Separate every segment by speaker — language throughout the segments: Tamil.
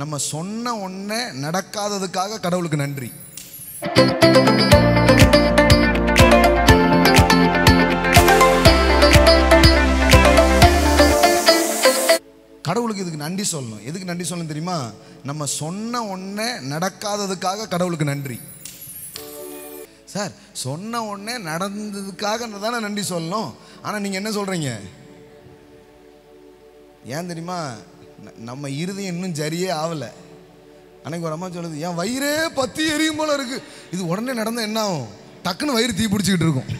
Speaker 1: நம்ம சொன்ன ஒண்ணே நடக்காததுக்காக கடவுளுக்கு நன்றி. கடவுளுக்கு இதுக்கு நன்றி சொல்லணும். எதுக்கு நன்றி சொல்லணும் தெரியுமா? நம்ம சொன்ன ஒண்ணே நடக்காததுக்காக கடவுளுக்கு நன்றி. சார், சொன்ன உடனே நடந்ததுக்காக தானே நன்றி சொல்லணும். ஆனால் நீங்கள் என்ன சொல்கிறீங்க? ஏன் தெரியுமா? நம்ம இருதயம் இன்னும் சரியே ஆகலை. அன்னைக்கு ஒரு அம்மா சொல்லுது, என் வயிறே பத்தி எரியும் போல இருக்கு. இது உடனே நடந்தால் என்ன ஆகும்? டக்குன்னு வயிறு தீ பிடிச்சிக்கிட்டு இருக்கும்.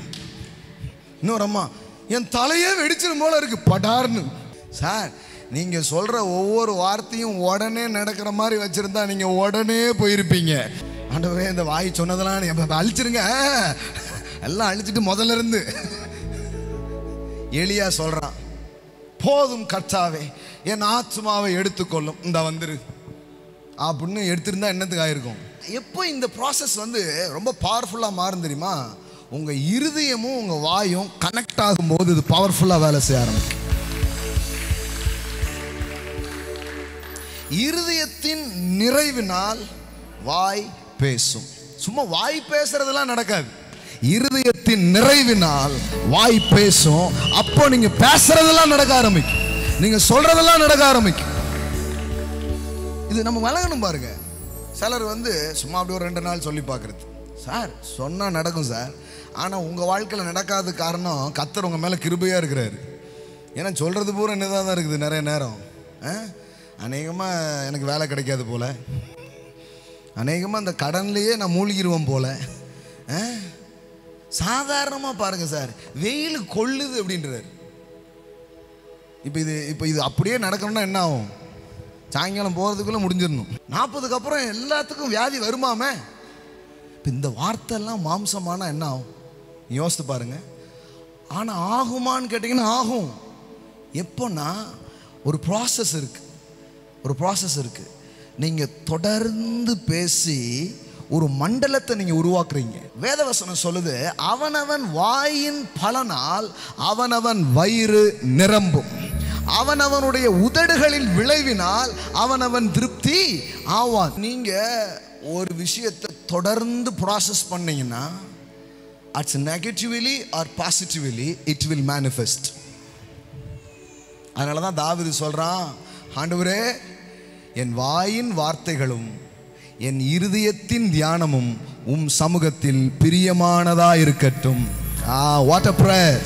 Speaker 1: இன்னொரு அம்மா, என் தலையே வெடிச்சிடும் போல இருக்கு, படார்னு. சார், நீங்கள் சொல்கிற ஒவ்வொரு வார்த்தையும் உடனே நடக்கிற மாதிரி வச்சுருந்தா நீங்கள் உடனே போயிருப்பீங்க. ஆண்டவரே, இந்த வாய் சொன்னதெல்லாம் அழிச்சிருங்க, எல்லாம் அழிச்சிட்டு முதல்ல இருந்து. எலியா சொல்றான், போதும் கர்த்தாவே, என் ஆத்மாவை எடுத்துக்கொள்ளும், இந்த வந்துரு அப்படின்னு எடுத்திருந்தா என்னத்துக்கு ஆயிருக்கும்? எப்போ இந்த ப்ராசஸ் ரொம்ப பவர்ஃபுல்லாக மாறும் தெரியுமா? உங்கள் இருதயமும் உங்கள் வாயும் கனெக்ட் ஆகும்போது இது பவர்ஃபுல்லாக வேலை செய்ய ஆரம்பிக்கும். இருதயத்தின் நிறைவினால் வாய் பேசும். சும்மா வாய் பேசுறதெல்லாம் நடக்காது. இருதயத்தின் நிறைவினால் வாய் பேசும். அப்போ நீங்க பேசுறதெல்லாம் நடக்க ஆரம்பிக்கும், நீங்க சொல்றதெல்லாம் நடக்க ஆரம்பிக்கும். இது நம்ம வழங்கணும் பாருங்க. சிலர் சும்மா அப்படி ஒரு 2 நாள் சொல்லி பார்க்கறது. சார், சொன்னா நடக்கும் சார், ஆனா உங்க வாழ்க்கையில் நடக்காத காரணம் கர்த்தர் உங்க மேல கிருபையா இருக்கிறாரு. ஏன்னா சொல்றது பூரா என்னதான் தான் இருக்குது. நிறைய நேரம் அநேகமாக எனக்கு வேலை கிடைக்காது போல, அநேகமாக அந்த கடன்லையே நான் மூழ்கிடுவோம் போல. சாதாரணமாக பாருங்க சார், வெயில் கொள்ளுது அப்படின்றார். இப்போ இது அப்படியே நடக்கணும்னா என்ன ஆகும்? சாயங்காலம் போகிறதுக்குள்ளே முடிஞ்சிடணும். 40க்கு அப்புறம் எல்லாத்துக்கும் வியாதி வருமாமே. இப்போ இந்த வார்த்தைலாம் மாம்சமானா என்ன ஆகும் யோசித்து பாருங்க. ஆனால் ஆகுமான்னு கேட்டிங்கன்னா ஆகும். எப்போன்னா ஒரு ப்ராசஸ் இருக்குது, ஒரு ப்ராசஸ் இருக்குது. நீங்கள் தொடர்ந்து பேசி ஒரு மண்டலத்தை நீங்கள் உருவாக்குறீங்க. வேதவசனம் சொல்லுது, அவனவன் வாயின் பலனால் அவனவன் வயிறு நிரம்பும், அவனவனுடைய உதடுகளின் விளைவினால் அவனவன் திருப்தி ஆவான். நீங்கள் ஒரு விஷயத்தை தொடர்ந்து ப்ராசஸ் பண்ணீங்கன்னா it's negatively or positively it will manifest. அதனால தான் தாவீது சொல்கிறான், ஆண்டவரே, என் வாயின் வார்த்தைகளும் என் இருதயத்தின் தியானமும் உம் சமூகத்தில் பிரியமானதா இருக்கட்டும். What a prayer.